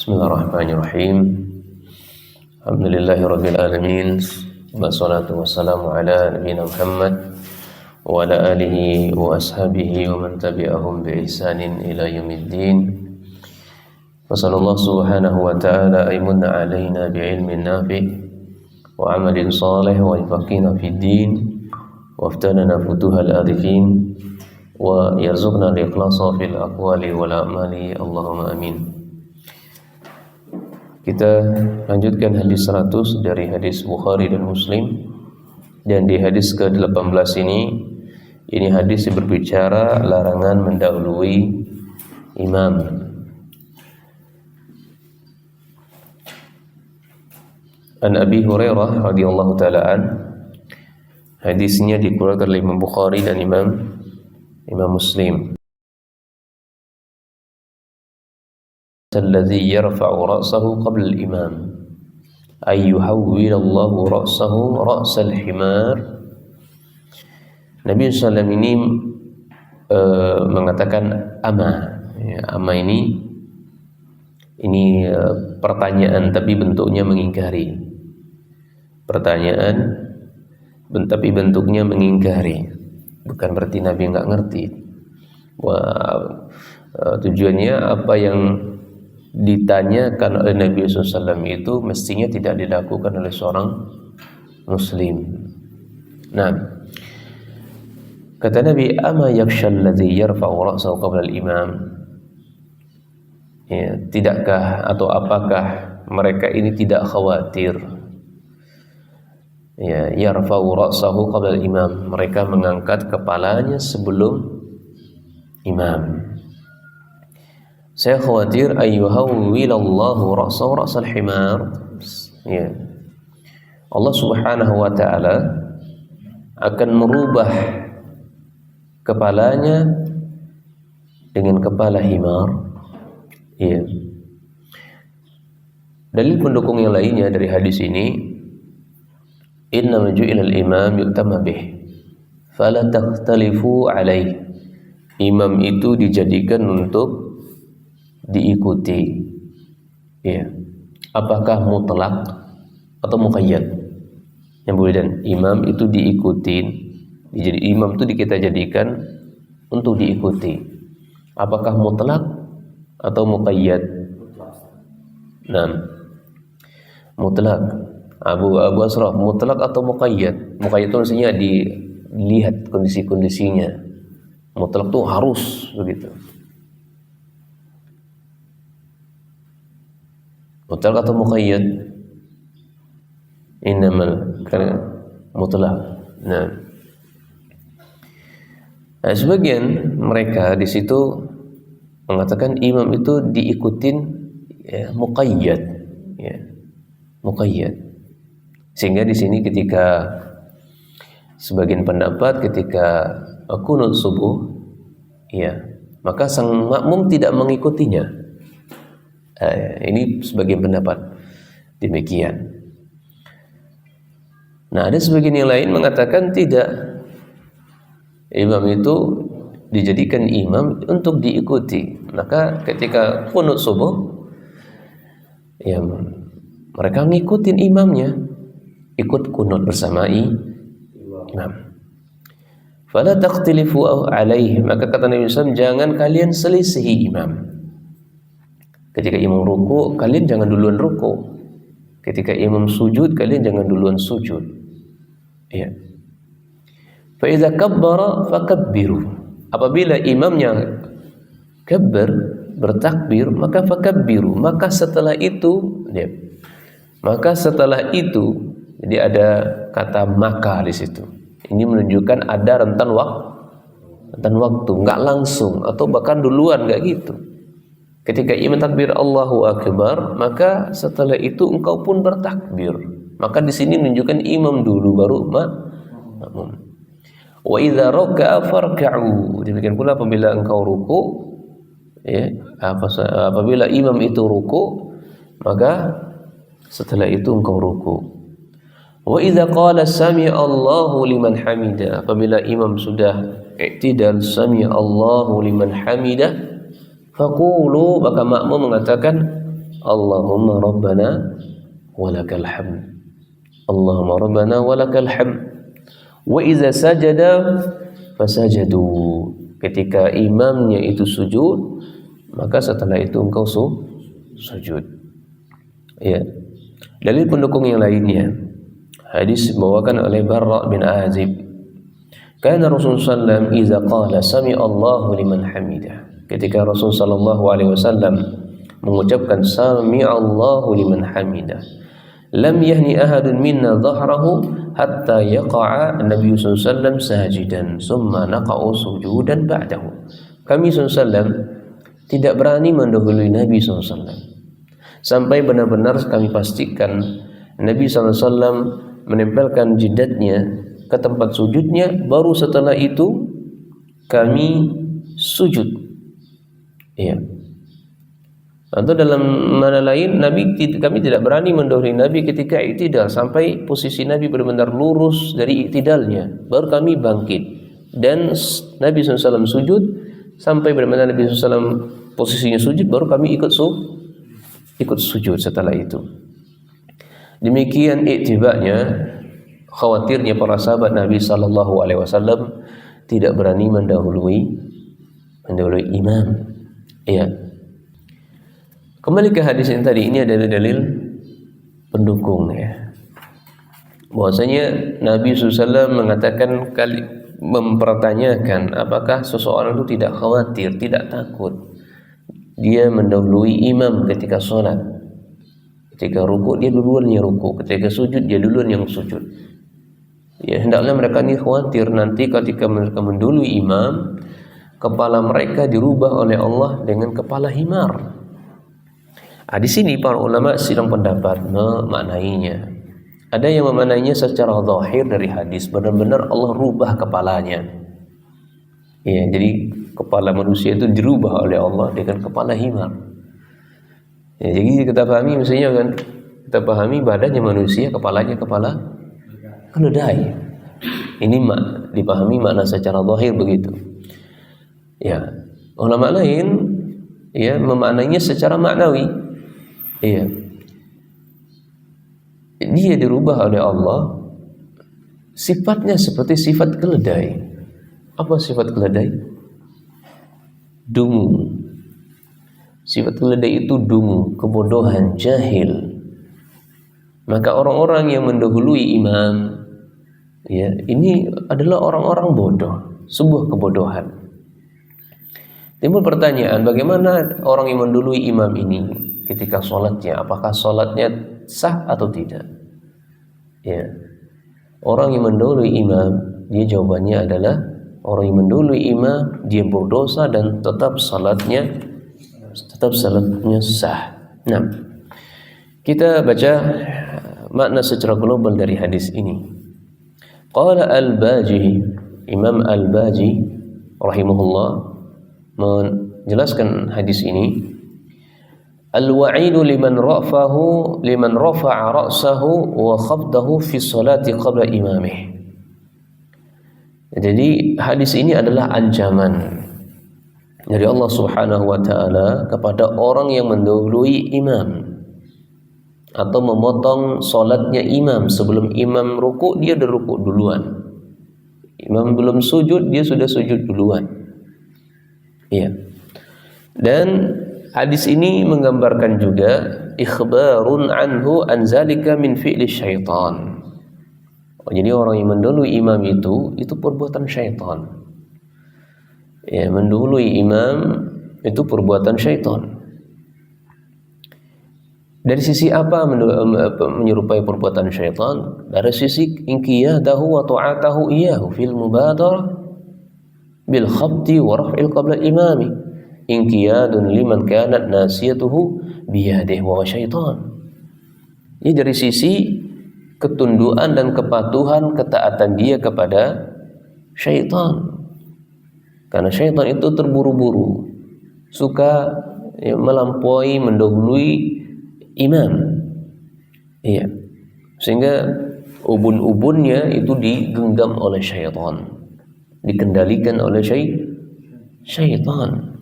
Bismillahirrahmanirrahim. Alhamdulillahirabbil alamin. Wassalatu wassalamu ala nabiyyina Muhammad wa ala alihi wa ashabihi wa man tabi'ahum bi ihsanin ila yaumiddin. Wa sallallahu subhanahu wa ta'ala aymunna alaina bi ilmin nafi' wa amalin salih wa yafaqina fid din wa aftanana futuhal arifin wa yarzuqna al-ikhlasa fil aqwali wal a'mali. Allahumma amin. Kita lanjutkan hadis 100 dari hadis Bukhari dan Muslim. Dan di hadis ke-18 ini hadis yang berbicara larangan mendahului imam. An Abi Hurairah radhiyallahu taala an, hadisnya dikeluarkan oleh Imam Bukhari dan Imam Muslim. Alladhi yarfa'u ra'sahu qabla al-imam ay yuhawwil Allahu ra'sahu ra'sal himar. Nabi sallallahu alaihi wasallam ini mengatakan ama. Ama ini pertanyaan tapi bentuknya mengingkari. Pertanyaan tapi bentuknya mengingkari. Bukan berarti Nabi enggak ngerti. Tujuannya apa yang ditanyakan oleh Nabi SAW itu mestinya tidak dilakukan oleh seorang muslim. Nah, kata Nabi, ama yakhshal ladzi yarfa'u ra'sahu qabla al-imam. Ya, tidakkah atau apakah mereka ini tidak khawatir? Ya, yarfa'u ra'sahu qabla al-imam, mereka mengangkat kepalanya sebelum imam. Saya khawatir ayyuhawwilallahu ra'sahu ra'sal himar. Ya. Allah Subhanahu wa taala akan merubah kepalanya dengan kepala himar. Ya. Dalil pendukung yang lainnya dari hadis ini, innama ju'ilal imam yu'tamma bih fala takhtalifu alaih. Imam itu dijadikan untuk diikuti. Ya. Apakah mutlak atau muqayyad? Yang boleh, dan imam itu diikuti. Jadi imam itu kita jadikan untuk diikuti. Apakah mutlak atau muqayyad? Nah, mutlak. Abu Asraf, mutlak atau muqayyad? Muqayyad itu maksudnya dilihat kondisi-kondisinya. Mutlak itu harus begitu. Mutlak atau muqayyad? Innamal mutlak. Nah, sebagian mereka di situ mengatakan imam itu diikutin ya, muqayyad, ya, muqayyad. Sehingga di sini ketika sebagian pendapat ketika qunut subuh, ya, maka sang makmum tidak mengikutinya. Ini sebagian pendapat demikian. Nah, ada sebagian yang lain mengatakan tidak. Imam itu dijadikan imam untuk diikuti. Maka ketika qunut subuh, ya, mereka ngikutin imamnya, ikut qunut bersama imam. Fala takhtalifu alaihi, maka kata Nabi SAW, jangan kalian selisihi imam. Ketika imam ruku, kalian jangan duluan ruku. Ketika imam sujud, kalian jangan duluan sujud. Ya. Fa idza kabbara fakabbiru. Apabila imamnya kabbar, bertakbir, maka fakabbiru. Maka setelah itu, ya. Maka setelah itu, jadi ada kata maka di situ. Ini menunjukkan ada rentan waktu, enggak langsung atau bahkan duluan, enggak gitu. Ketika imam takbir Allahu Akbar, maka setelah itu engkau pun bertakbir. Maka di sini menunjukkan imam dulu baru makmum. Wa idza raka'a farka'u. Demikian pula apabila engkau ruku, ya, apabila imam itu ruku, maka setelah itu engkau ruku. Wa idza qala sami'a Allahu liman hamidah. Apabila imam sudah i'tidal sami'a Allahu liman hamidah, faqulu, maka makmum mengatakan Allahumma rabbana walakal hamd. Allahumma rabbana walakal hamd. Wa idza sajada fasajadu. Ketika imamnya itu sujud, maka setelah itu engkau sujud. Ya. Dalil pendukung yang lainnya, hadis dibawakan oleh Barra bin Azib. Kana Rasulullah sallallahu iza qala sami Allahu liman hamidah. Ketika Rasul sallallahu alaihi wasallam mengucapkan sami Allahu liman hamidah, lam yahni ahadun minna dhahrahu hatta yaqa'a Nabi sallallahu alaihi wasallam sajidan summa naqa'u sujudan ba'dahu. Kami sallallahu alaihi wasallam tidak berani mendahului Nabi sallallahu alaihi wasallam sampai benar-benar kami pastikan Nabi sallallahu alaihi wasallam menempelkan jidatnya ke tempat sujudnya, baru setelah itu kami sujud. Ya. Atau dalam mana lain, kami tidak berani mendahului Nabi ketika i'tidal sampai posisi Nabi benar-benar lurus dari i'tidalnya, baru kami bangkit. Dan Nabi SAW sujud sampai benar-benar Nabi SAW posisinya sujud, baru kami ikut sujud setelah itu. Demikian i'tibanya, khawatirnya para sahabat Nabi sallallahu alaihi wasallam tidak berani mendahului imam. Ya. Kembali ke hadis yang tadi, ini adalah dalil pendukung ya. Bahwasanya Nabi SAW mengatakan mempertanyakan apakah seseorang itu tidak khawatir, tidak takut dia mendahului imam ketika sholat. Ketika ruku dia duluan yang ruku, ketika sujud dia duluan yang sujud. Ya, hendaklah mereka ini khawatir nanti ketika mereka mendahului imam, kepala mereka dirubah oleh Allah dengan kepala himar. Di sini para ulama sidang pendapat memaknainya. Ada yang memaknainya secara zahir dari hadis, benar-benar Allah rubah kepalanya. Ya, jadi kepala manusia itu dirubah oleh Allah dengan kepala himar. Ya, jadi kita pahami misalnya kan, kita pahami badannya manusia, kepalanya kepala keledai. Ini dipahami makna secara zahir begitu. Ya, ulama lain ya memaknainya secara maknawi. Iya. Dia dirubah oleh Allah, sifatnya seperti sifat keledai. Apa sifat keledai? Dungu. Sifat keledai itu dungu, kebodohan, jahil. Maka orang-orang yang mendahului imam, ya, ini adalah orang-orang bodoh, sebuah kebodohan. Timbul pertanyaan, bagaimana orang yang mendahului imam ini ketika sholatnya, apakah sholatnya sah atau tidak? Ya, orang yang mendahului imam, dia jawabannya adalah orang yang mendahului imam dia berdosa dan tetap sholatnya sah. Nah, kita baca makna secara global dari hadis ini. Qala Al-Baji, Imam Al-Baji rahimahullah menjelaskan hadis ini, al-wa'idu liman rafa'a ra'sahu wa khafdahu fi sholati qabla imamih. Jadi hadis ini adalah ancaman dari Allah Subhanahu wa taala kepada orang yang mendahului imam atau memotong solatnya imam. Sebelum imam ruku, dia udah ruku duluan. Imam belum sujud, dia sudah sujud duluan. Iya. Dan hadis ini menggambarkan juga ikhbarun anhu an zalika min fi'li syaitan. Jadi orang yang mendahului imam itu perbuatan syaitan. Ya, mendahului imam itu perbuatan syaitan. Dari sisi apa menyerupai perbuatan syaitan? Dari sisi inqiyadahu wa ta'atahu iyahu fil mubadarah bil khabdi wa raf'il qabla imami. Inqiyadun liman kanat nasiyatuhu biyadihi wa syaitan. Ini dari sisi ketunduan dan kepatuhan, ketaatan dia kepada syaitan. Karena syaitan itu terburu-buru, suka melampaui, mendahului imam. Iya. Sehingga ubun-ubunnya itu digenggam oleh syaitan, dikendalikan oleh syaitan.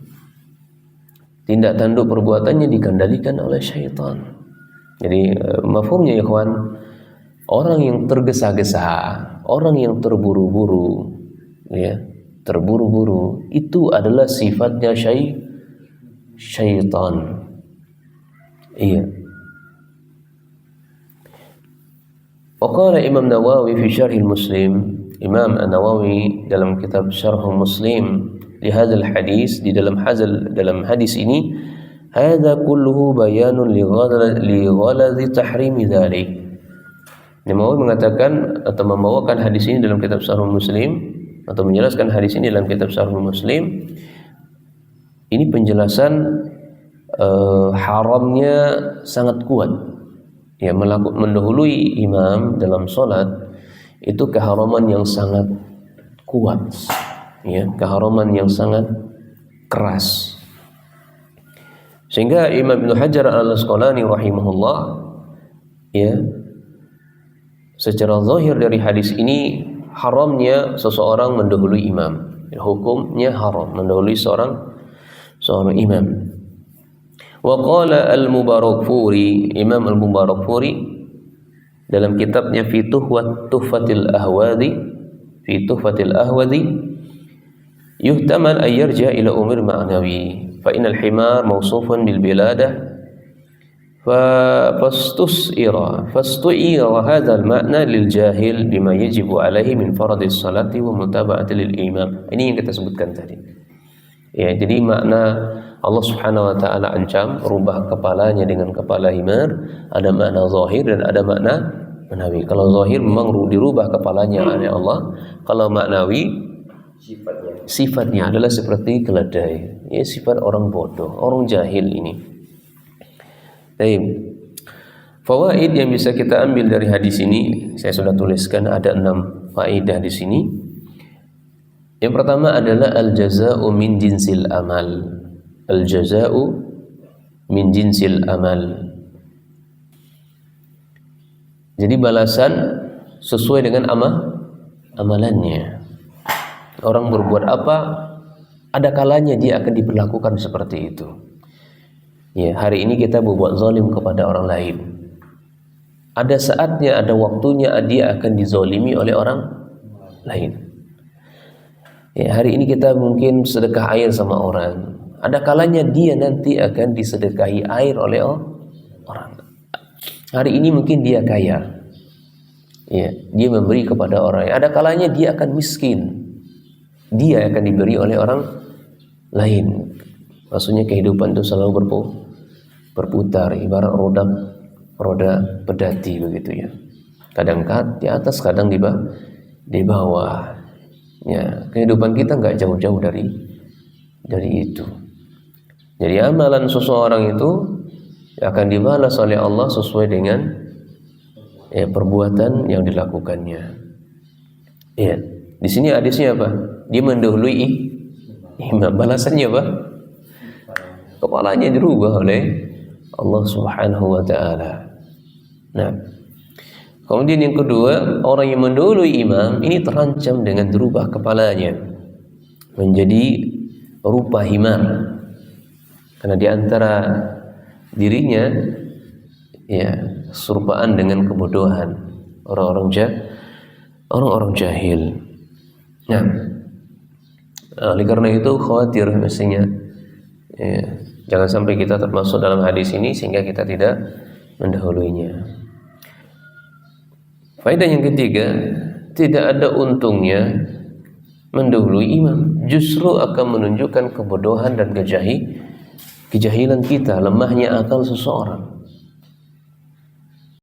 tindak tanduk perbuatannya dikendalikan oleh syaitan. Jadi mafhumnya ikhwan, orang yang tergesa-gesa, orang yang terburu-buru, ya, terburu-buru itu adalah sifatnya syaitan. Iya. Waqala Imam Nawawi fi Syarh Muslim, Imam An-Nawawi dalam kitab Syarh Muslim di hadzal hadis, di dalam hadis ini, hadza kulluhu bayanun li ghaladhi tahrimi dzalik. Nawawi mengatakan atau membawakan hadis ini dalam kitab Syarh Muslim atau menjelaskan hadis ini dalam kitab Syarh Muslim. Ini penjelasan haramnya sangat kuat. Ya, mendahului imam dalam salat itu keharaman yang sangat kuat. Ya, keharaman yang sangat keras. Sehingga Imam Ibnu Hajar Al-Asqalani rahimahullah, ya, secara zahir dari hadis ini haramnya seseorang mendahului imam. Hukumnya haram mendahului seorang imam. Wa qala Al-Mubarakfuri, Imam Al-Mubarakfuri dalam kitabnya fi Tuhfatil Ahwadi, yuhtamal an yarja ila umur ma'nawi fa innal himar mawsufun bil biladah fastu'ira hadha al-ma'na lil jahil bima yajibu alaihi min faradis salati wa mutaba'ati lil imam. Ini yang kita sebutkan tadi. Ya, jadi makna Allah Subhanahu wa taala ancam rubah kepalanya dengan kepala himar, ada makna zahir dan ada makna manawi. Kalau zahir memang dirubah kepalanya oleh Allah, kalau maknawi sifatnya adalah seperti keledai. Ya, sifat orang bodoh, orang jahil ini. Baik. Fawaid yang bisa kita ambil dari hadis ini, saya sudah tuliskan ada 6 faedah di sini. Yang pertama adalah al-jaza'u min jinsil amal. Al-jaza'u min jinsil amal. Jadi balasan sesuai dengan amalannya. Orang berbuat apa, ada kalanya dia akan diperlakukan seperti itu. Ya, hari ini kita berbuat zalim kepada orang lain. Ada saatnya, ada waktunya dia akan dizalimi oleh orang lain. Ya, hari ini kita mungkin sedekah air sama orang. Ada kalanya dia nanti akan disedekahi air oleh orang. Hari ini mungkin dia kaya. Ya, dia memberi kepada orang. Ada kalanya dia akan miskin. Dia akan diberi oleh orang lain. Maksudnya kehidupan itu selalu berputar, ibarat roda pedati begitu ya. Kadang di atas, kadang di bawah. Ya, kehidupan kita nggak jauh-jauh dari itu. Jadi amalan seseorang itu akan dibalas oleh Allah sesuai dengan perbuatan yang dilakukannya. Ya, di sini hadisnya apa? Dia mendahului imam. Balasannya apa? Kepalanya dirubah oleh Allah Subhanahu wa taala. Nah, kemudian yang kedua, orang yang mendahului imam ini terancam dengan dirubah kepalanya menjadi rupa himar. Karena di antara dirinya ya serupaan dengan kebodohan orang-orang jahil. Nah, oleh karena itu khawatir mestinya ya, jangan sampai kita termasuk dalam hadis ini sehingga kita tidak mendahuluinya. Faedah yang ketiga, tidak ada untungnya mendahului imam, justru akan menunjukkan kebodohan dan kejahilan kita, lemahnya akal seseorang.